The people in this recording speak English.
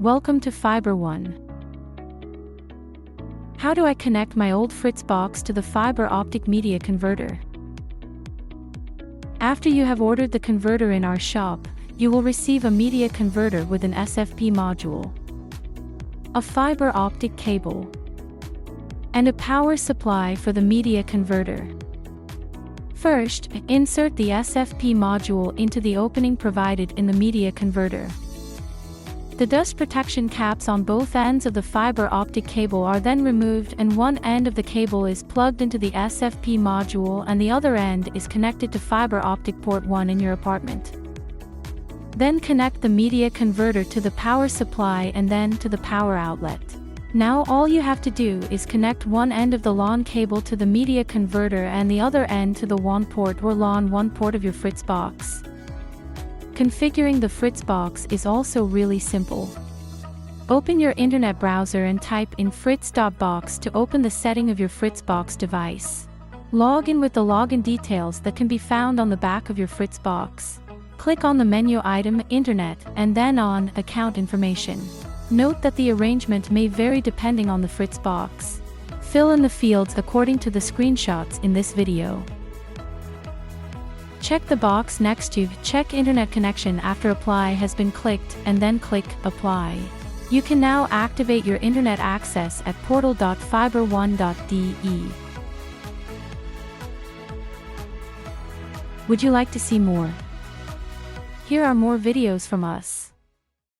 Welcome to fiberONE. How do I connect my old FRITZ box to the fiber optic media converter? After you have ordered the converter in our shop, you will receive a media converter with an SFP module, a fiber optic cable, and a power supply for the media converter. First, insert the SFP module into the opening provided in the media converter. The dust protection caps on both ends of the fiber optic cable are then removed, and one end of the cable is plugged into the SFP module and the other end is connected to fiber optic port 1 in your apartment. Then connect the media converter to the power supply and then to the power outlet. Now all you have to do is connect one end of the LAN cable to the media converter and the other end to the WAN port or LAN 1 port of your FRITZ box. Configuring the FRITZ box is also really simple. Open your internet browser and type in fritz.box to open the setting of your FRITZ box device. Log in with the login details that can be found on the back of your FRITZ box. Click on the menu item Internet and then on Account Information. Note that the arrangement may vary depending on the FRITZ box. Fill in the fields according to the screenshots in this video. Check the box next to Check Internet Connection after Apply has been clicked, and then click Apply. You can now activate your internet access at portal.fiberone.de. Would you like to see more? Here are more videos from us.